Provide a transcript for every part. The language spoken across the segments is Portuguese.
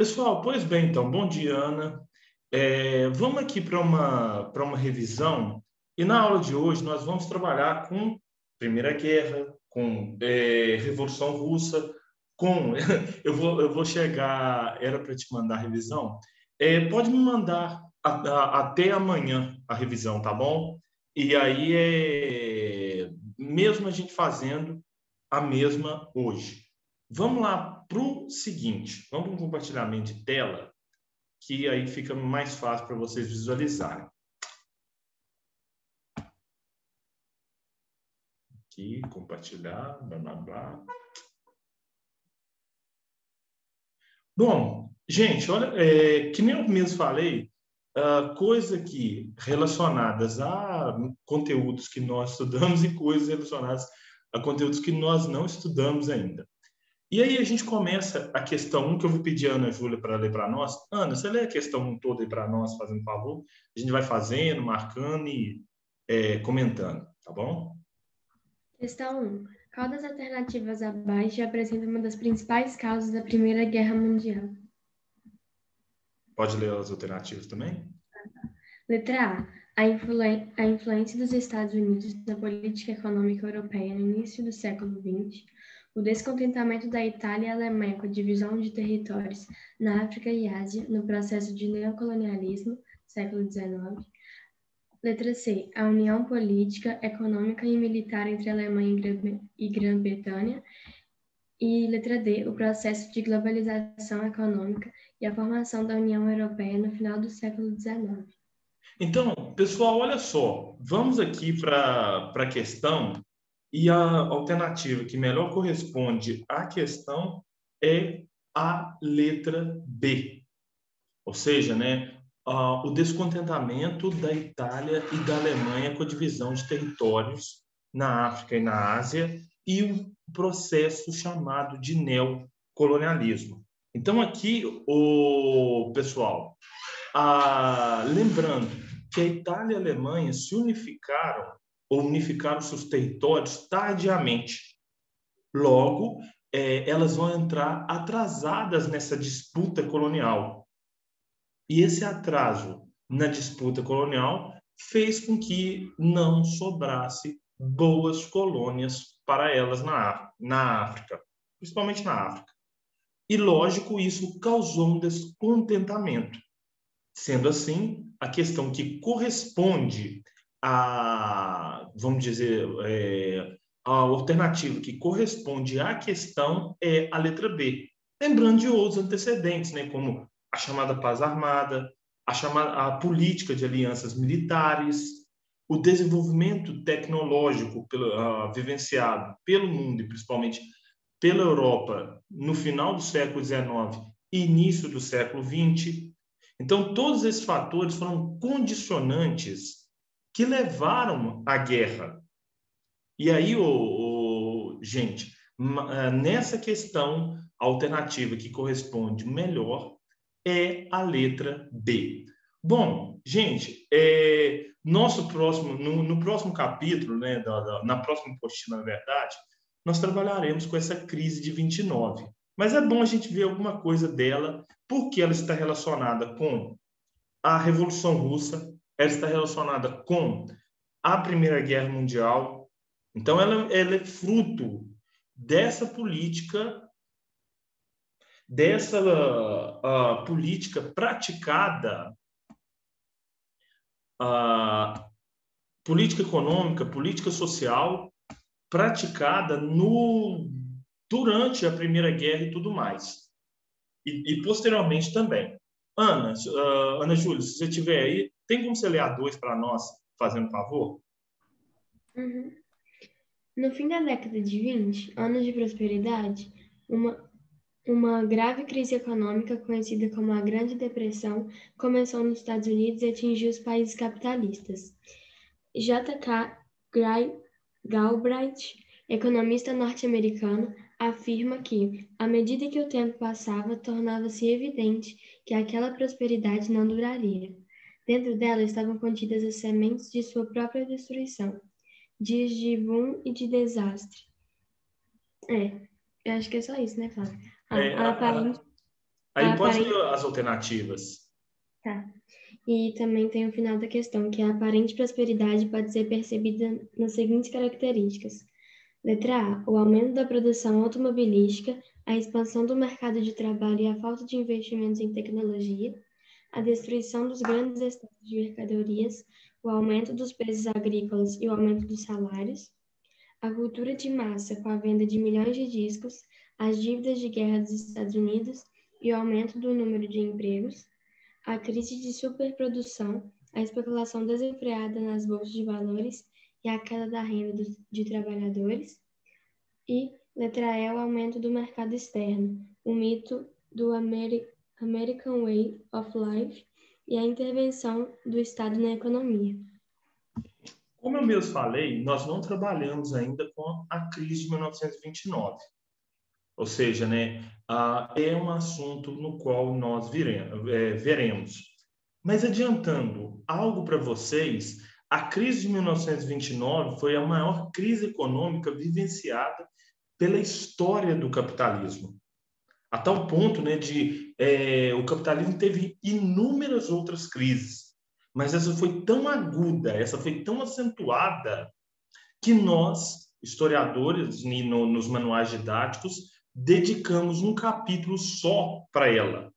Pessoal, pois bem, então, bom dia, Ana. Vamos aqui para uma revisão e na aula de hoje nós vamos trabalhar com Primeira Guerra, com Revolução Russa, com... eu vou chegar, era para te mandar a revisão. Pode me mandar até amanhã a revisão, tá bom? E aí, mesmo a gente fazendo a mesma hoje. Vamos lá para o seguinte, vamos para um compartilhamento de tela, que aí fica mais fácil para vocês visualizarem. Aqui, compartilhar, blá, blá, blá. Bom, gente, olha, que nem eu mesmo falei, coisa que relacionadas a conteúdos que nós estudamos e coisas relacionadas a conteúdos que nós não estudamos ainda. E aí a gente começa a questão 1, que eu vou pedir a Ana Júlia para ler para nós. Ana, você lê a questão 1 toda aí para nós, fazendo favor? A gente vai fazendo, marcando e comentando, tá bom? Questão 1. Qual das alternativas abaixo apresenta uma das principais causas da Primeira Guerra Mundial? Pode ler as alternativas também? Letra A. A influência dos Estados Unidos na política econômica europeia no início do século XX. O descontentamento da Itália e Alemanha com a divisão de territórios na África e Ásia no processo de neocolonialismo, século XIX. Letra C. A união política, econômica e militar entre a Alemanha e Grã-Bretanha. E letra D. O processo de globalização econômica e a formação da União Europeia no final do século XIX. Então, pessoal, olha só. Vamos aqui para a questão e a alternativa que melhor corresponde à questão é a letra B. Ou seja, né, o descontentamento da Itália e da Alemanha com a divisão de territórios na África e na Ásia e o processo chamado de neocolonialismo. Então, aqui, pessoal, lembrando que a Itália e a Alemanha se unificaram ou unificaram seus territórios tardiamente. Logo, elas vão entrar atrasadas nessa disputa colonial. E esse atraso na disputa colonial fez com que não sobrasse boas colônias para elas na África, principalmente na África. E, lógico, isso causou um descontentamento. Sendo assim, a questão que corresponde vamos dizer, a alternativa que corresponde à questão é a letra B. Lembrando de outros antecedentes, né, como a chamada paz armada, a política de alianças militares, o desenvolvimento tecnológico vivenciado pelo mundo e principalmente pela Europa no final do século XIX e início do século XX. Então, todos esses fatores foram condicionantes que levaram à guerra. E aí, gente, nessa questão, a alternativa que corresponde melhor é a letra B. Bom, gente, no próximo capítulo, né, na próxima apostila, na verdade, nós trabalharemos com essa crise de 29. Mas é bom a gente ver alguma coisa dela, porque ela está relacionada com a Revolução Russa, ela está relacionada com a Primeira Guerra Mundial. Então, ela é fruto dessa política praticada, política econômica, política social, praticada durante a Primeira Guerra e tudo mais. E posteriormente também. Ana Júlia, se você estiver aí, tem como você ler a 2 para nós, fazendo favor? Uhum. No fim da década de 20, anos de prosperidade, uma grave crise econômica, conhecida como a Grande Depressão, começou nos Estados Unidos e atingiu os países capitalistas. J.K. Galbraith, economista norte-americano, afirma que, à medida que o tempo passava, tornava-se evidente que aquela prosperidade não duraria. Dentro dela estavam contidas as sementes de sua própria destruição, dias de boom e de desastre. Eu acho que é só isso, né, Flávio? Aí pode ler as alternativas. Tá. E também tem o final da questão, que a aparente prosperidade pode ser percebida nas seguintes características. Letra A, o aumento da produção automobilística, a expansão do mercado de trabalho e a falta de investimentos em tecnologia, a destruição dos grandes estoques de mercadorias, o aumento dos preços agrícolas e o aumento dos salários, a cultura de massa com a venda de milhões de discos, as dívidas de guerra dos Estados Unidos e o aumento do número de empregos, a crise de superprodução, a especulação desenfreada nas bolsas de valores e a queda da renda de trabalhadores. E, letra E, o aumento do mercado externo, o mito do American Way of Life e a intervenção do Estado na economia. Como eu mesmo falei, nós não trabalhamos ainda com a crise de 1929. Ou seja, né, é um assunto no qual nós veremos. Mas adiantando algo para vocês, a crise de 1929 foi a maior crise econômica vivenciada pela história do capitalismo. A tal ponto, né, o capitalismo teve inúmeras outras crises, mas essa foi tão aguda, essa foi tão acentuada, que nós, historiadores, nos manuais didáticos, dedicamos um capítulo só para ela.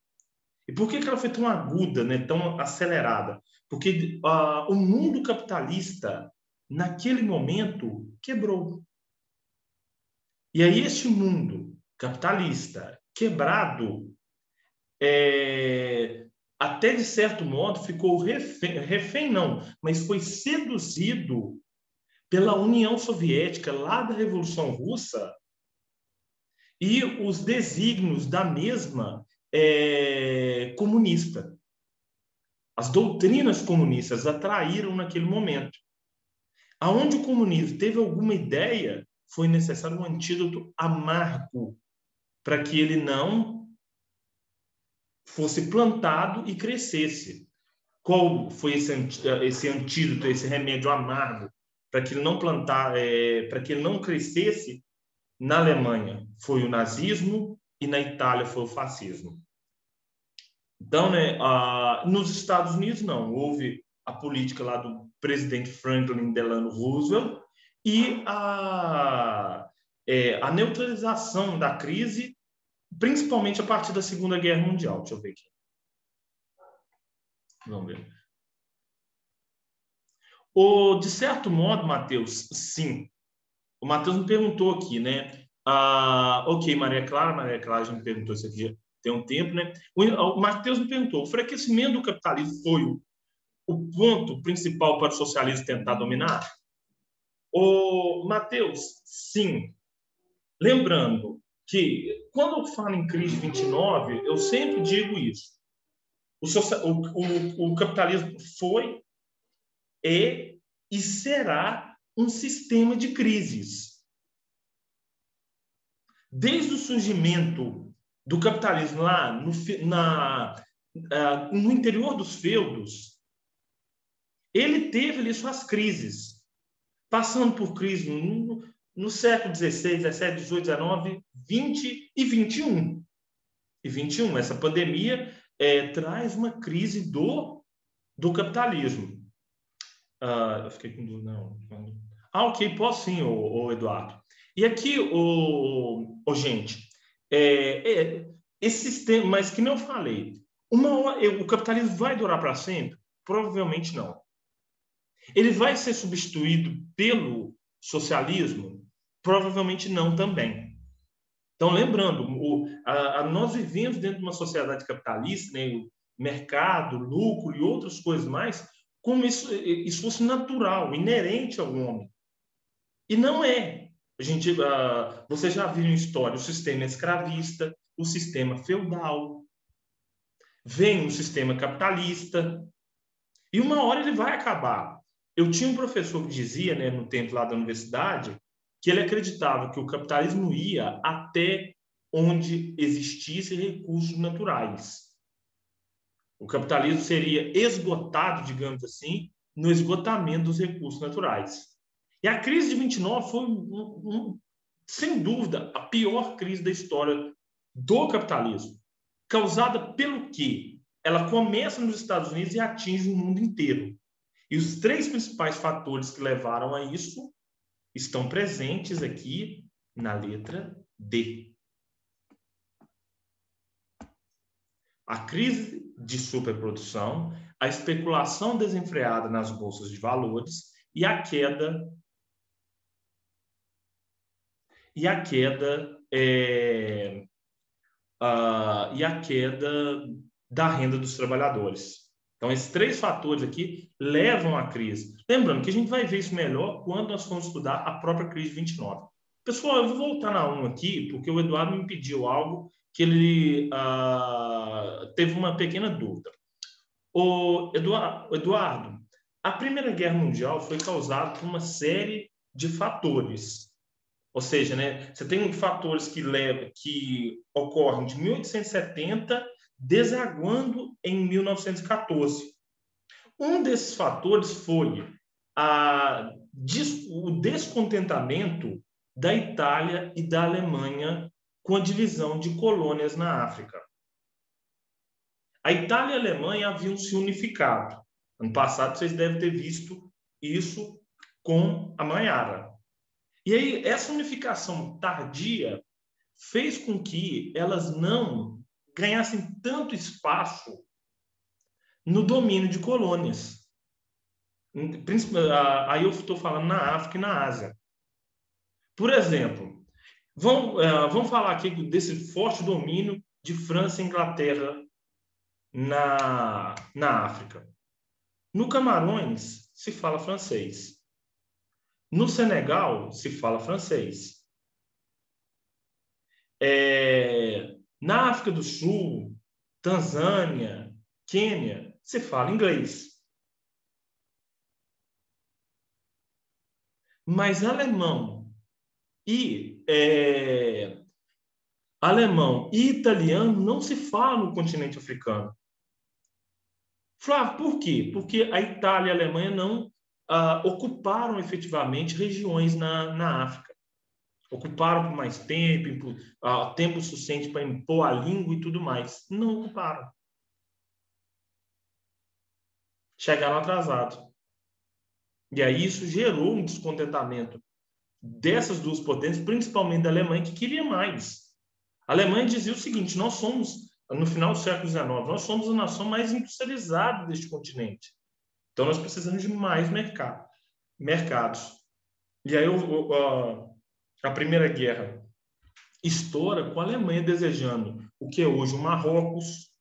E por que ela foi tão aguda, né, tão acelerada? Porque o mundo capitalista, naquele momento, quebrou. E aí, este mundo capitalista quebrado, até de certo modo, ficou refém não, mas foi seduzido pela União Soviética, lá da Revolução Russa, e os desígnios da mesma comunista. As doutrinas comunistas atraíram naquele momento. Aonde o comunismo teve alguma ideia, foi necessário um antídoto amargo para que ele não fosse plantado e crescesse. Qual foi esse antídoto, esse remédio amargo para que ele não para que ele não crescesse? Na Alemanha foi o nazismo e na Itália foi o fascismo. Então, né, nos Estados Unidos não, houve a política lá do presidente Franklin Delano Roosevelt e a neutralização da crise, principalmente a partir da Segunda Guerra Mundial. Deixa eu ver aqui. Vamos ver. De certo modo, Matheus, sim. O Matheus me perguntou aqui, né? Ok, Maria Clara já me perguntou isso aqui tem um tempo, né? O Matheus me perguntou: o enfraquecimento do capitalismo foi o ponto principal para o socialismo tentar dominar? Matheus, sim. Lembrando que, quando eu falo em crise de 29, eu sempre digo isso. O capitalismo foi, é e será um sistema de crises. Desde o surgimento do capitalismo lá no interior dos feudos, ele teve ali suas crises, passando por crises no século XVI, XVII, XVIII, XIX, XX e XXI. Essa pandemia traz uma crise do capitalismo. Eu fiquei com dúvida, não. Ok, posso sim, Eduardo. E aqui, gente, esse sistema, mas que nem eu falei, o capitalismo vai durar para sempre? Provavelmente não. Ele vai ser substituído pelo socialismo? Provavelmente não também. Então, lembrando, nós vivemos dentro de uma sociedade capitalista, né, o mercado, lucro e outras coisas mais, como isso fosse natural, inerente ao homem. E não é. Você já viu em história o sistema escravista, o sistema feudal, vem o sistema capitalista, e uma hora ele vai acabar. Eu tinha um professor que dizia, né, no tempo lá da universidade, que ele acreditava que o capitalismo ia até onde existissem recursos naturais. O capitalismo seria esgotado, digamos assim, no esgotamento dos recursos naturais. E a crise de 29 foi, sem dúvida, a pior crise da história do capitalismo. Causada pelo quê? Ela começa nos Estados Unidos e atinge o mundo inteiro. E os 3 principais fatores que levaram a isso estão presentes aqui na letra D. A crise de superprodução, a especulação desenfreada nas bolsas de valores e a queda da renda dos trabalhadores. Então, esses 3 fatores aqui levam à crise. Lembrando que a gente vai ver isso melhor quando nós formos estudar a própria crise de 29. Pessoal, eu vou voltar na 1 aqui, porque o Eduardo me pediu algo que ele teve uma pequena dúvida. Eduardo, a Primeira Guerra Mundial foi causada por uma série de fatores. Ou seja, né, você tem fatores que ocorrem de 1870, desaguando em 1914. Um desses fatores foi o descontentamento da Itália e da Alemanha com a divisão de colônias na África. A Itália e a Alemanha haviam se unificado. Ano passado, vocês devem ter visto isso com a Maiara. E aí, essa unificação tardia fez com que elas não ganhassem tanto espaço no domínio de colônias. Aí eu estou falando na África e na Ásia. Por exemplo, vamos falar aqui desse forte domínio de França e Inglaterra na África. No Camarões, se fala francês. No Senegal, se fala francês. Na África do Sul, Tanzânia, Quênia, se fala inglês. Mas alemão e italiano não se fala no continente africano. Flávio, por quê? Porque a Itália e a Alemanha não ocuparam efetivamente regiões na África. Ocuparam por mais tempo, tempo suficiente para impor a língua e tudo mais. Não ocuparam. Chegaram atrasados. E aí isso gerou um descontentamento dessas 2 potências, principalmente da Alemanha, que queria mais. A Alemanha dizia o seguinte: nós somos, no final do século XIX, nós somos a nação mais industrializada deste continente. Então, nós precisamos de mais mercados. E aí, a Primeira Guerra estoura com a Alemanha desejando o que é hoje o Marrocos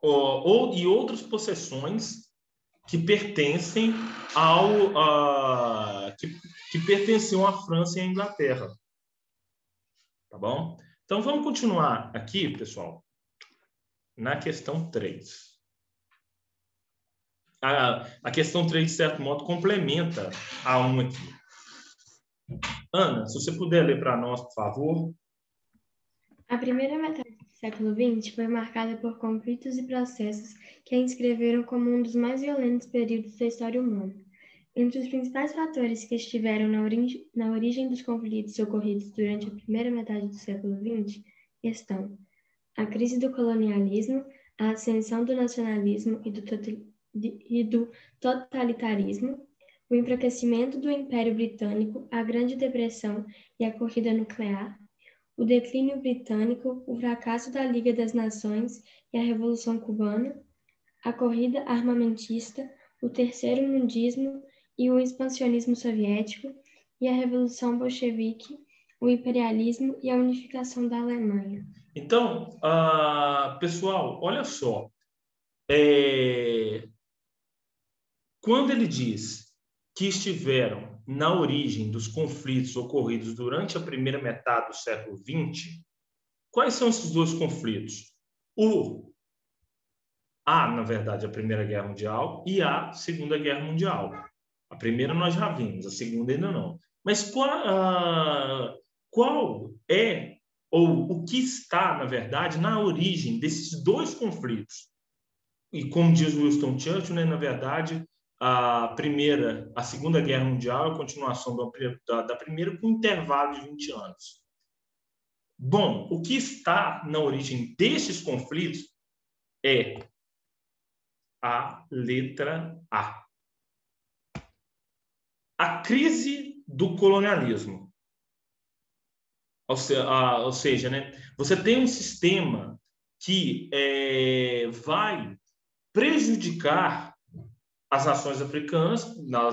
e outras possessões que pertencem que pertenciam à França e à Inglaterra. Tá bom? Então, vamos continuar aqui, pessoal, na questão 3. A questão 3, de certo modo, complementa a 1 aqui. Ana, se você puder ler para nós, por favor. A primeira metade do século XX foi marcada por conflitos e processos que a inscreveram como um dos mais violentos períodos da história humana. Entre os principais fatores que estiveram na origem dos conflitos ocorridos durante a primeira metade do século XX estão a crise do colonialismo, a ascensão do nacionalismo e do totalitarismo, o enfraquecimento do Império Britânico, a Grande Depressão e a corrida nuclear, o declínio britânico, o fracasso da Liga das Nações e a Revolução Cubana, a corrida armamentista, o terceiro mundismo e o expansionismo soviético, e a Revolução Bolchevique, o imperialismo e a unificação da Alemanha. Então, pessoal, olha só. Quando ele diz que estiveram na origem dos conflitos ocorridos durante a primeira metade do século XX, quais são esses 2 conflitos? Na verdade, a Primeira Guerra Mundial e a Segunda Guerra Mundial. A primeira nós já vimos, a segunda ainda não. Mas qual é, ou o que está, na verdade, na origem desses 2 conflitos? E como diz Winston Churchill, né, na verdade, a Segunda Guerra Mundial é a continuação da primeira com um intervalo de 20 anos. Bom, o que está na origem destes conflitos é a letra A. A crise do colonialismo. Ou seja, né, você tem um sistema que vai prejudicar as nações africanas,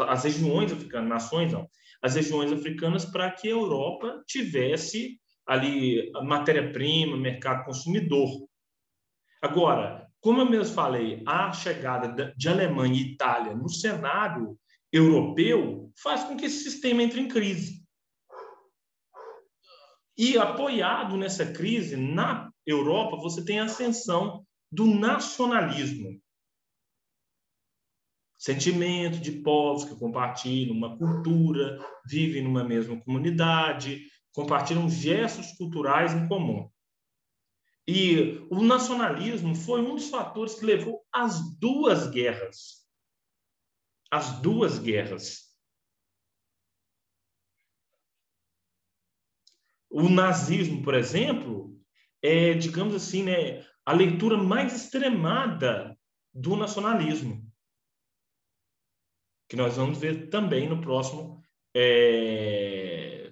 as regiões africanas, nações não, as regiões africanas, para que a Europa tivesse ali matéria-prima, mercado consumidor. Agora, como eu mesmo falei, a chegada de Alemanha e Itália no cenário europeu faz com que esse sistema entre em crise. E apoiado nessa crise, na Europa, você tem a ascensão do nacionalismo. Sentimento de povos que compartilham uma cultura, vivem numa mesma comunidade, compartilham gestos culturais em comum. E o nacionalismo foi um dos fatores que levou às duas guerras. As duas guerras. O nazismo, por exemplo, é, digamos assim, né, a leitura mais extremada do nacionalismo, que nós vamos ver também no próximo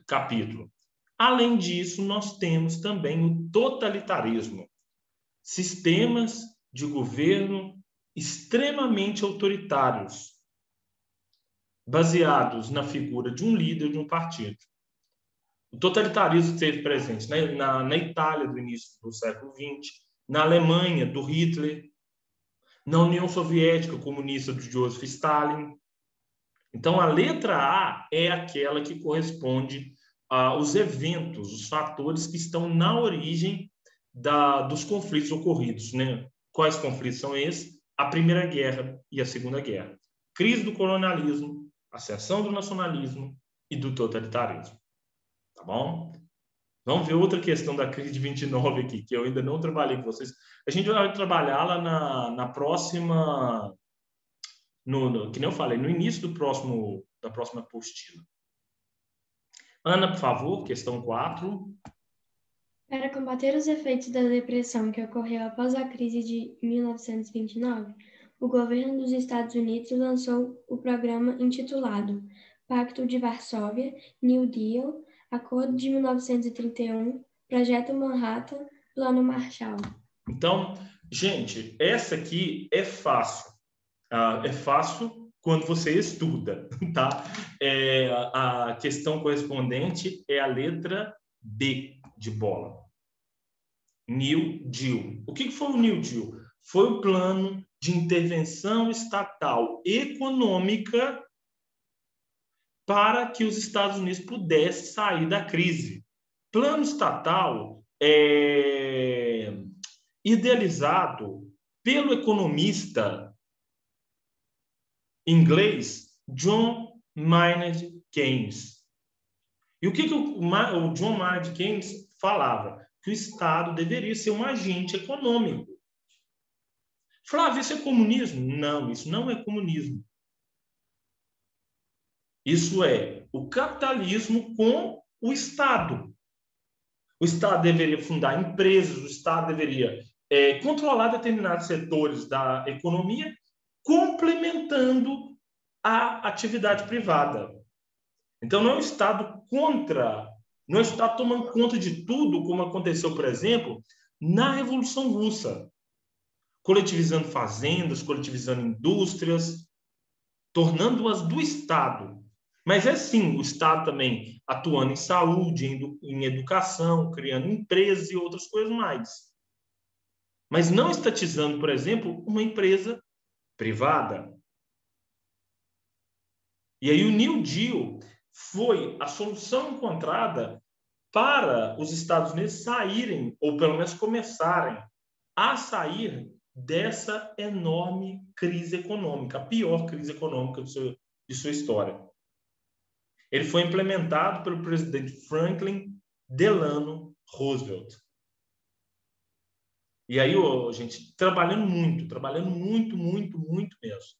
capítulo. Além disso, nós temos também o totalitarismo, sistemas de governo extremamente autoritários, baseados na figura de um líder de um partido. O totalitarismo esteve presente na Itália do início do século XX, na Alemanha do Hitler, na União Soviética comunista do Joseph Stalin. Então, a letra A é aquela que corresponde aos eventos, os fatores que estão na origem dos conflitos ocorridos. Né? Quais conflitos são esses? A Primeira Guerra e a Segunda Guerra. Crise do colonialismo, ascensão do nacionalismo e do totalitarismo. Tá bom? Vamos ver outra questão da crise de 29 aqui, que eu ainda não trabalhei com vocês. A gente vai trabalhá-la na próxima... que nem eu falei, no início da próxima apostila. Ana, por favor, questão 4. Para combater os efeitos da depressão que ocorreu após a crise de 1929, o governo dos Estados Unidos lançou o programa intitulado Pacto de Varsóvia, New Deal, Acordo de 1931, Projeto Manhattan, Plano Marshall. Então, gente, essa aqui é fácil. É fácil quando você estuda, tá? A questão correspondente é a letra B de bola. New Deal. O que foi o New Deal? Foi o plano de intervenção estatal econômica para que os Estados Unidos pudessem sair da crise. Plano estatal idealizado pelo economista inglês John Maynard Keynes. E o que o John Maynard Keynes falava? Que o Estado deveria ser um agente econômico. Flávio, isso é comunismo? Não, isso não é comunismo. Isso é o capitalismo com o Estado. O Estado deveria fundar empresas, o Estado deveria controlar determinados setores da economia, complementando a atividade privada. Então, não é o Estado não é o Estado tomando conta de tudo, como aconteceu, por exemplo, na Revolução Russa, coletivizando fazendas, coletivizando indústrias, tornando-as do Estado. Mas é sim o Estado também atuando em saúde, em educação, criando empresas e outras coisas mais. Mas não estatizando, por exemplo, uma empresa privada. E aí o New Deal foi a solução encontrada para os Estados Unidos saírem, ou pelo menos começarem a sair dessa enorme crise econômica, a pior crise econômica de sua história. Ele foi implementado pelo presidente Franklin Delano Roosevelt. E aí, gente, trabalhando muito mesmo.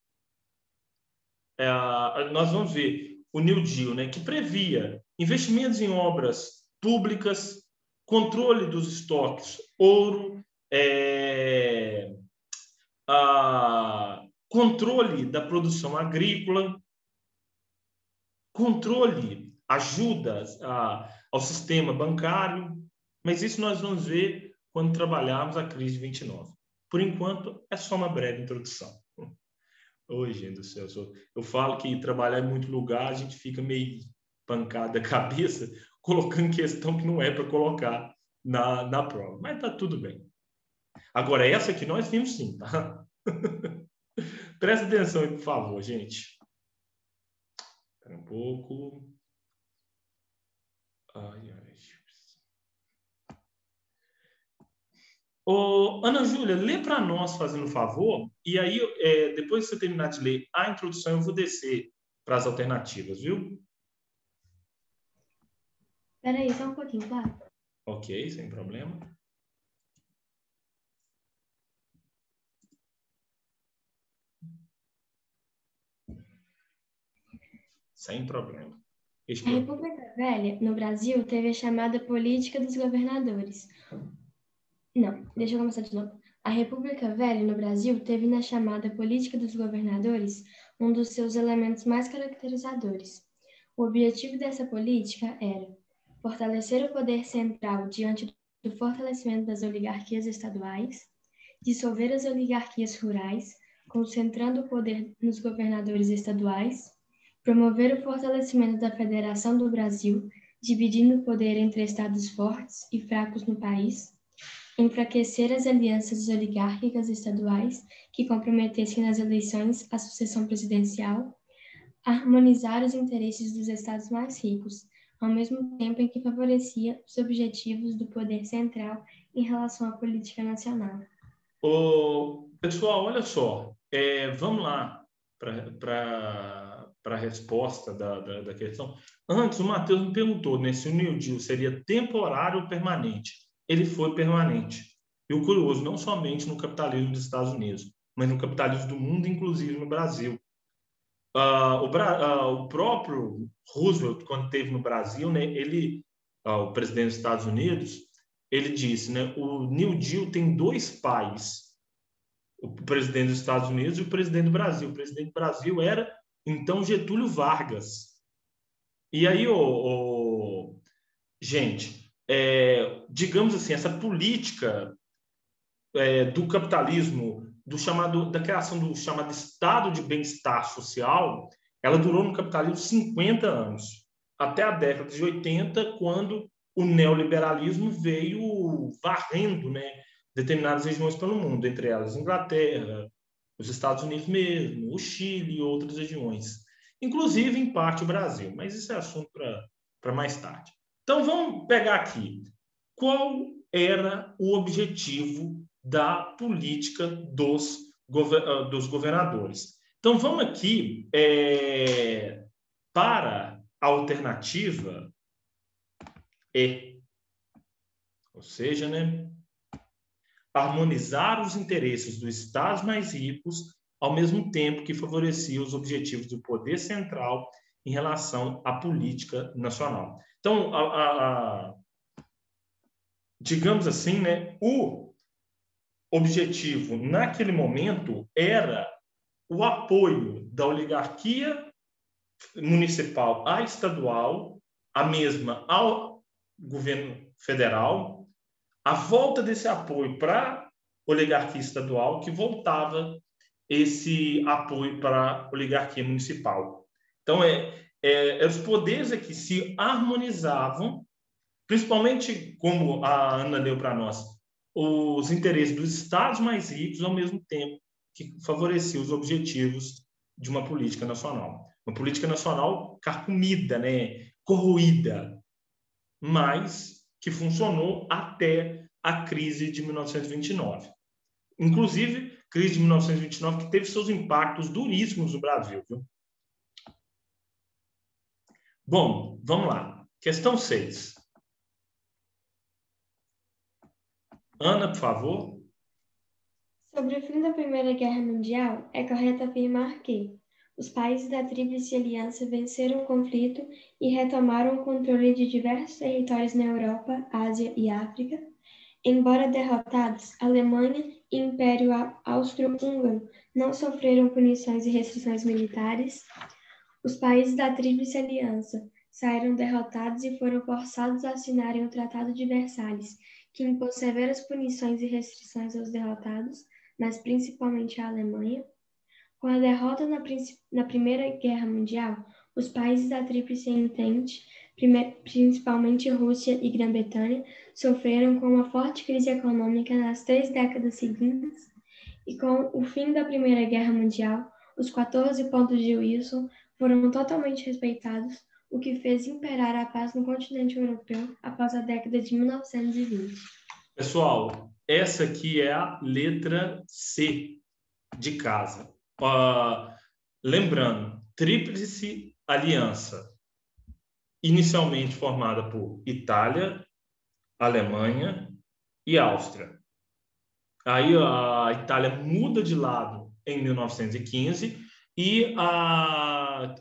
Nós vamos ver o New Deal, né, que previa investimentos em obras públicas, controle dos estoques, ouro, controle da produção agrícola, controle, ajudas ao sistema bancário, mas isso nós vamos ver quando trabalharmos a crise de 29. Por enquanto, é só uma breve introdução. Oi, gente do céu, eu falo que trabalhar em muito lugar, a gente fica meio pancada a cabeça, colocando questão que não é para colocar na prova, mas tá tudo bem. Agora, essa aqui nós vimos sim, tá? Presta atenção aí, por favor, gente. Espera um pouco. Ai, ai. Ô, Ana Júlia, lê para nós, fazendo um favor, e aí, depois que você terminar de ler a introdução, eu vou descer para as alternativas, viu? Espera aí, só um pouquinho, claro. Ok, sem problema. Sem problema. A República Velha, no Brasil, teve a chamada Política dos Governadores. Não, deixa eu começar de novo. A República Velha, no Brasil, teve na chamada Política dos Governadores um dos seus elementos mais caracterizadores. O objetivo dessa política era fortalecer o poder central diante do fortalecimento das oligarquias estaduais, dissolver as oligarquias rurais, concentrando o poder nos governadores estaduais, promover o fortalecimento da Federação do Brasil, dividindo o poder entre estados fortes e fracos no país, enfraquecer as alianças oligárquicas estaduais que comprometessem nas eleições a sucessão presidencial, harmonizar os interesses dos estados mais ricos, ao mesmo tempo em que favorecia os objetivos do poder central em relação à política nacional. Pessoal, olha só, vamos lá para a resposta da questão. Antes, o Matheus me perguntou, né, se o New Deal seria temporário ou permanente. Ele foi permanente. E o curioso, não somente no capitalismo dos Estados Unidos, mas no capitalismo do mundo, inclusive no Brasil. O próprio Roosevelt, quando esteve no Brasil, né, o presidente dos Estados Unidos, ele disse, né, o New Deal tem dois pais, o presidente dos Estados Unidos e o presidente do Brasil. O presidente do Brasil era, então, Getúlio Vargas. E aí, gente, digamos assim, essa política do capitalismo, da criação do chamado estado de bem-estar social, ela durou no capitalismo 50 anos, até a década de 80, quando o neoliberalismo veio varrendo, né, determinadas regiões pelo mundo, entre elas Inglaterra, os Estados Unidos mesmo, o Chile e outras regiões, inclusive em parte o Brasil, mas isso é assunto para mais tarde. Então vamos pegar aqui. Qual era o objetivo da política dos governadores? Então vamos aqui para a alternativa E, ou seja, né, harmonizar os interesses dos estados mais ricos, ao mesmo tempo que favorecia os objetivos do poder central em relação à política nacional. Então, digamos assim, né, o objetivo naquele momento era o apoio da oligarquia municipal à estadual, a mesma ao governo federal, a volta desse apoio para a oligarquia estadual, que voltava esse apoio para a oligarquia municipal. Então, os poderes aqui se harmonizavam, principalmente, como a Ana leu para nós, os interesses dos estados mais ricos, ao mesmo tempo que favorecia os objetivos de uma política nacional. Uma política nacional carcomida, né, corroída, mas que funcionou até a crise de 1929. Inclusive, crise de 1929 que teve seus impactos duríssimos no Brasil. Viu? Bom, vamos lá. Questão 6. Ana, por favor. Sobre o fim da Primeira Guerra Mundial, é correto afirmar que Os países da Tríplice Aliança venceram o conflito e retomaram o controle de diversos territórios na Europa, Ásia e África. Embora derrotados, Alemanha e Império Austro-Húngaro não sofreram punições e restrições militares. Os países da Tríplice Aliança saíram derrotados e foram forçados a assinarem o Tratado de Versalhes, que impôs severas punições e restrições aos derrotados, mas principalmente à Alemanha. Com a derrota na Primeira Guerra Mundial, os países da Tríplice Entente, principalmente Rússia e Grã-Bretanha, sofreram com uma forte crise econômica nas 3 décadas seguintes, e com o fim da Primeira Guerra Mundial, os 14 pontos de Wilson foram totalmente respeitados, o que fez imperar a paz no continente europeu após a década de 1920. Pessoal, essa aqui é a letra C de casa. Lembrando, Tríplice Aliança, inicialmente formada por Itália, Alemanha e Áustria. Aí a Itália muda de lado em 1915 e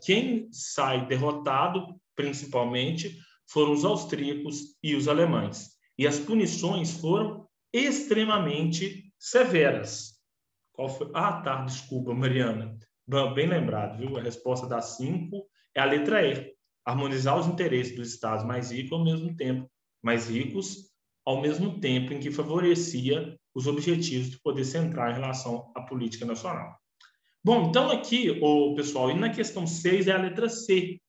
quem sai derrotado, principalmente, foram os austríacos e os alemães. E as punições foram extremamente severas. Qual foi? Tá, desculpa, Mariana. Bem lembrado, viu? A resposta das 5 é a letra E. Harmonizar os interesses dos estados mais ricos ao mesmo tempo em que favorecia os objetivos do poder central em relação à política nacional. Bom, então aqui, pessoal, e na questão 6 é a letra C.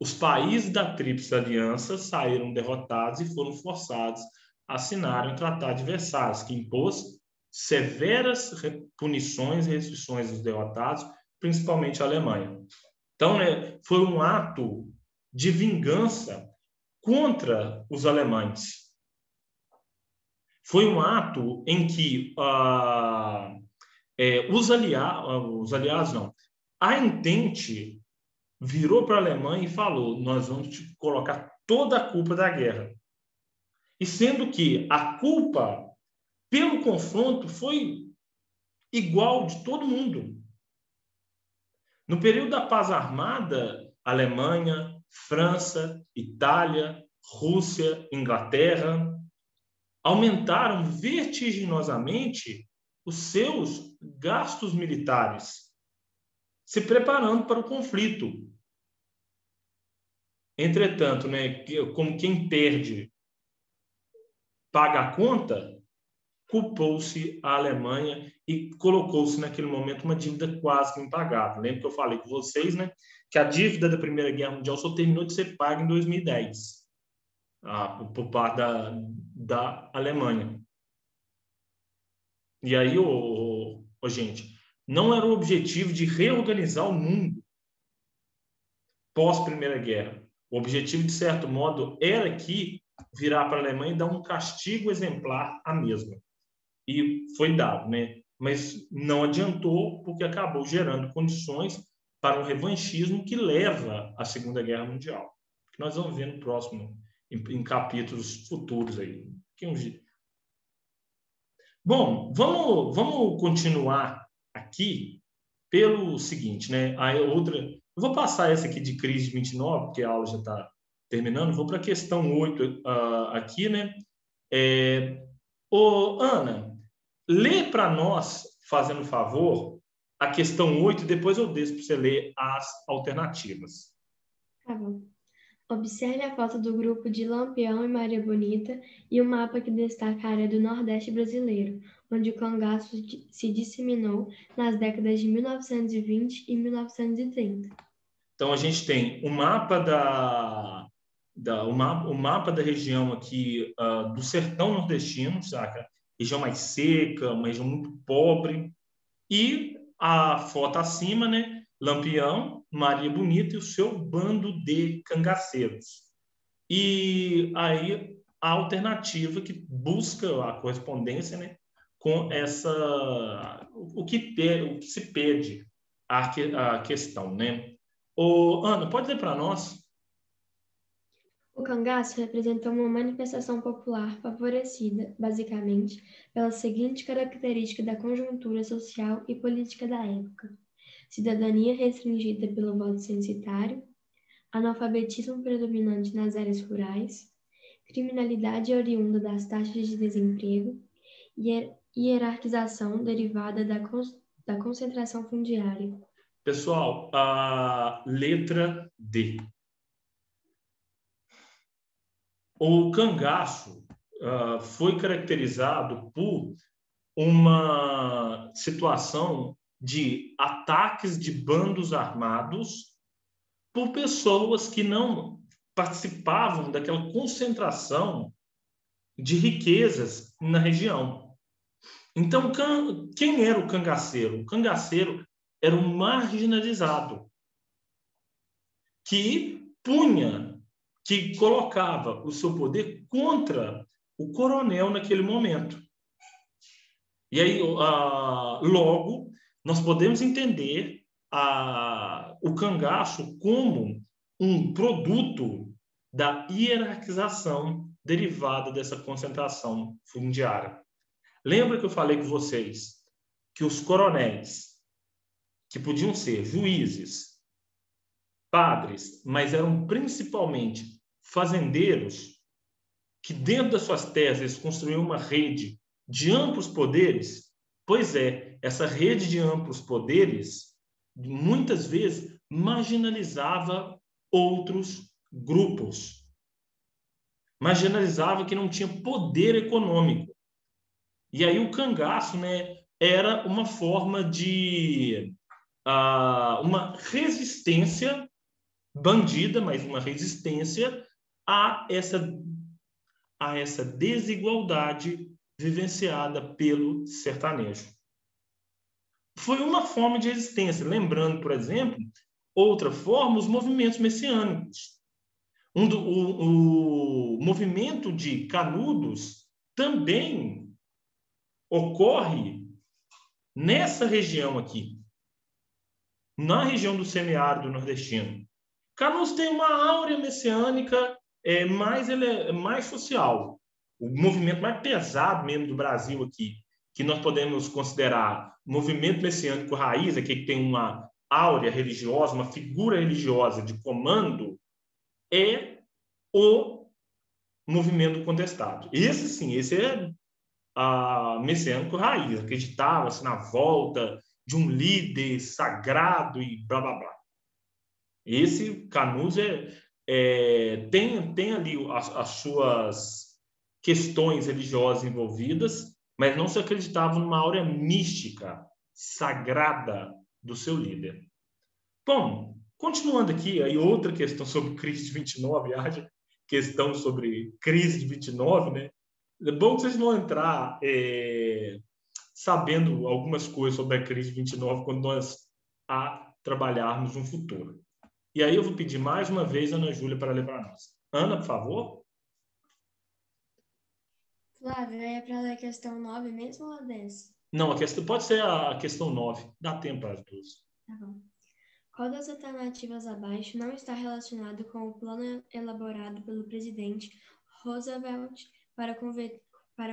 Os países da Tríplice Aliança saíram derrotados e foram forçados a assinarem o Tratado de Versalhes, que impôs severas punições e restrições dos derrotados, principalmente a Alemanha. Então, foi um ato de vingança contra os alemães. Foi um ato em que a Entente virou para a Alemanha e falou: nós vamos te colocar toda a culpa da guerra. E sendo que a culpa pelo confronto foi igual de todo mundo. No período da paz armada, Alemanha, França, Itália, Rússia, Inglaterra aumentaram vertiginosamente os seus gastos militares, se preparando para o conflito. Entretanto, como quem perde paga a conta, culpou-se a Alemanha e colocou-se naquele momento uma dívida quase que impagável. Lembra que eu falei com vocês, que a dívida da Primeira Guerra Mundial só terminou de ser paga em 2010, por parte da Alemanha. E aí, gente, não era o objetivo de reorganizar o mundo pós-Primeira Guerra. O objetivo, de certo modo, era que virar para a Alemanha e dar um castigo exemplar à mesma. E foi dado, Mas não adiantou, porque acabou gerando condições para um revanchismo que leva à Segunda Guerra Mundial, que nós vamos ver no próximo, em capítulos futuros aí. Bom, vamos continuar aqui pelo seguinte, eu vou passar essa aqui de crise de 29, porque a aula já está terminando, vou para a questão 8 aqui, Ana, lê para nós, fazendo um favor, a questão 8 e depois eu desço para você ler as alternativas. Tá bom. Observe a foto do grupo de Lampião e Maria Bonita e o mapa que destaca a área do Nordeste brasileiro, onde o cangaço se disseminou nas décadas de 1920 e 1930. Então, a gente tem o mapa o mapa da região aqui do sertão nordestino, saca? Região mais seca, uma região muito pobre. E a foto acima, Lampião, Maria Bonita e o seu bando de cangaceiros. E aí a alternativa que busca a correspondência, com o que se pede a questão, Ana, pode ler para nós? O cangaço representou uma manifestação popular favorecida, basicamente, pela seguinte característica da conjuntura social e política da época: cidadania restringida pelo voto censitário, analfabetismo predominante nas áreas rurais, criminalidade oriunda das taxas de desemprego e hierarquização derivada da concentração fundiária. Pessoal, a letra D. O cangaço foi caracterizado por uma situação de ataques de bandos armados por pessoas que não participavam daquela concentração de riquezas na região. Então, quem era o cangaceiro? O cangaceiro era um marginalizado que colocava o seu poder contra o coronel naquele momento. E aí, logo, nós podemos entender o cangaço como um produto da hierarquização derivada dessa concentração fundiária. Lembra que eu falei com vocês que os coronéis, que podiam ser juízes, padres, mas eram principalmente fazendeiros, que dentro das suas teses construíam uma rede de amplos poderes? Pois é, essa rede de amplos poderes muitas vezes marginalizava outros grupos, marginalizava que não tinha poder econômico. E aí o cangaço, né, era uma forma de uma resistência bandida, mas uma resistência a essa desigualdade vivenciada pelo sertanejo. Foi uma forma de resistência. Lembrando, por exemplo, outra forma, os movimentos messiânicos. O movimento de Canudos também ocorre nessa região aqui, na região do semiárido nordestino. Canudos tem uma áurea messiânica, mas ele é mais social. O movimento mais pesado mesmo do Brasil aqui, que nós podemos considerar movimento messiânico raiz, aqui que tem uma áurea religiosa, uma figura religiosa de comando, é o movimento contestado. Esse sim, esse é messiânico raiz, acreditava-se na volta de um líder sagrado e blá blá blá. Esse Canudos tem ali as suas questões religiosas envolvidas, mas não se acreditava numa áurea mística, sagrada do seu líder. Bom, continuando aqui, aí outra questão sobre crise de 29, haja questão sobre crise de 29, né? É bom que vocês vão entrar sabendo algumas coisas sobre a crise de 29 quando nós trabalharmos no futuro. E aí eu vou pedir mais uma vez a Ana Júlia para ler para nós. Ana, por favor. Flávio, é para ler a questão 9 mesmo ou a 10? Não, pode ser a questão 9. Dá tempo para as duas. Tá bom. Qual das alternativas abaixo não está relacionado com o plano elaborado pelo presidente Roosevelt para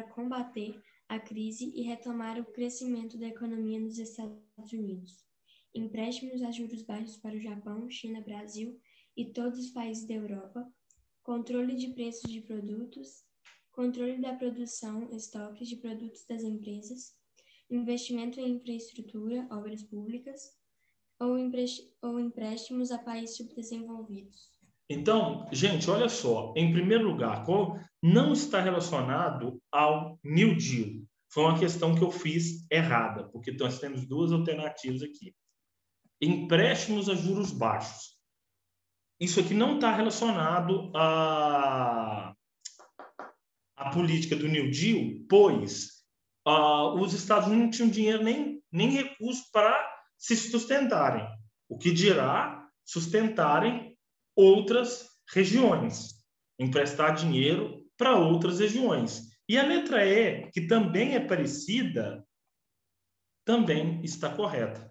combater a crise e retomar o crescimento da economia nos Estados Unidos? Empréstimos a juros baixos para o Japão, China, Brasil e todos os países da Europa, controle de preços de produtos, controle da produção, estoques de produtos das empresas, investimento em infraestrutura, obras públicas, ou empréstimos a países subdesenvolvidos. Então, gente, olha só. Em primeiro lugar, não está relacionado ao New Deal. Foi uma questão que eu fiz errada, porque nós temos duas alternativas aqui. Empréstimos a juros baixos. Isso aqui não está relacionado à política do New Deal, pois os Estados Unidos não tinham dinheiro nem recursos para se sustentarem. O que dirá sustentarem outras regiões, emprestar dinheiro para outras regiões. E a letra E, que também é parecida, também está correta.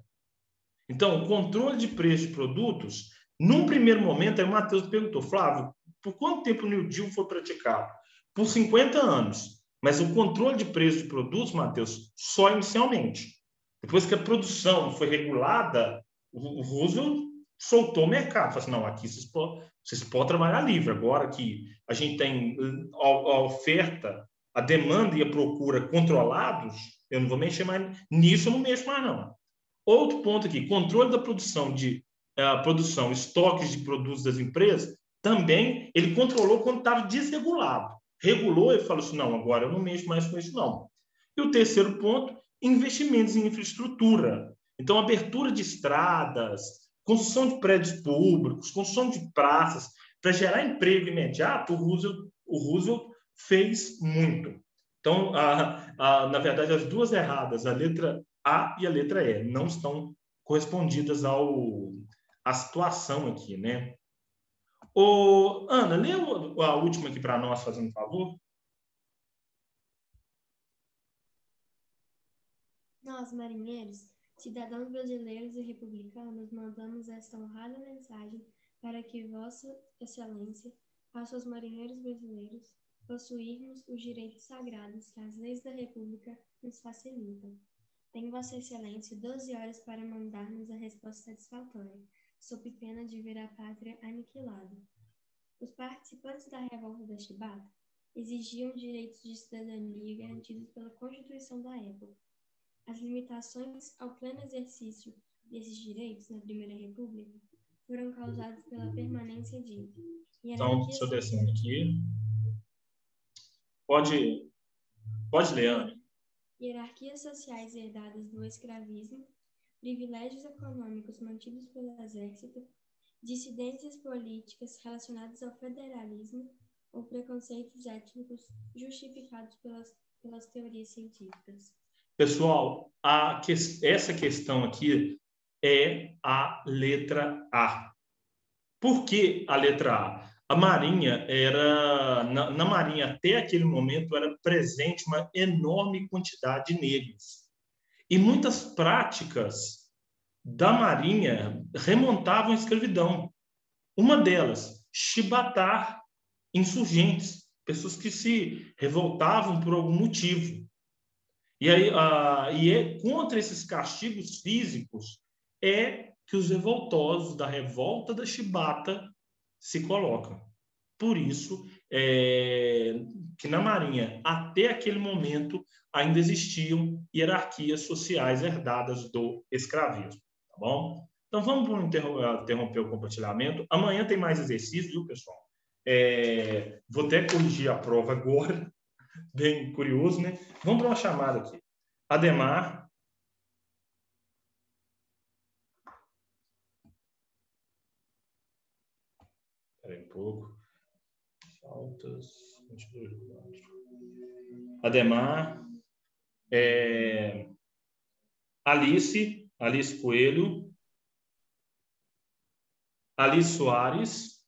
Então, o controle de preço de produtos, num primeiro momento, aí o Matheus perguntou, Flávio, por quanto tempo o New Deal foi praticado? Por 50 anos. Mas o controle de preço de produtos, Matheus, só inicialmente. Depois que a produção foi regulada, o Roosevelt soltou o mercado, falou assim, não, aqui vocês podem trabalhar livre, agora que a gente tem a oferta, a demanda e a procura controlados, eu não vou mexer mais nisso, eu não mexo mais não. Outro ponto aqui, controle da produção estoques de produtos das empresas, também ele controlou quando estava desregulado. Regulou e falou assim, não, agora eu não mexo mais com isso não. E o terceiro ponto, investimentos em infraestrutura. Então, abertura de estradas, construção de prédios públicos, construção de praças, para gerar emprego imediato, o Roosevelt fez muito. Então, na verdade, as duas erradas, a letra A e a letra E, não estão correspondidas à situação aqui, né? Ana, lê a última aqui para nós, fazendo um favor. Nós, marinheiros, cidadãos brasileiros e republicanos, mandamos esta honrada mensagem para que Vossa Excelência faça aos marinheiros brasileiros possuirmos os direitos sagrados que as leis da República nos facilitam. Tem Vossa Excelência 12 horas para mandar-nos a resposta satisfatória, sob pena de ver a pátria aniquilada. Os participantes da revolta da Chibata exigiam direitos de cidadania garantidos pela Constituição da época. As limitações ao pleno exercício desses direitos na Primeira República foram causadas pela permanência de Então, deixa eu descendo aqui. Pode ler, Ana. Hierarquias sociais herdadas do escravismo, privilégios econômicos mantidos pelo exército, dissidências políticas relacionadas ao federalismo ou preconceitos étnicos justificados pelas teorias científicas. Pessoal, essa questão aqui é a letra A. Por que a letra A? A Marinha era, na Marinha até aquele momento era presente uma enorme quantidade de negros. E muitas práticas da Marinha remontavam à escravidão. Uma delas, chibatar insurgentes, pessoas que se revoltavam por algum motivo. E aí, contra esses castigos físicos é que os revoltosos da revolta da Chibata se colocam. Por isso que na Marinha, até aquele momento, ainda existiam hierarquias sociais herdadas do escravismo. Tá bom? Então, vamos interromper o compartilhamento. Amanhã tem mais exercícios, viu, pessoal? Vou até corrigir a prova agora. Bem curioso, né? Vamos para uma chamada aqui. Ademar. Espera aí um pouco. Faltas. 22. Ademar. Alice Coelho. Alice Soares.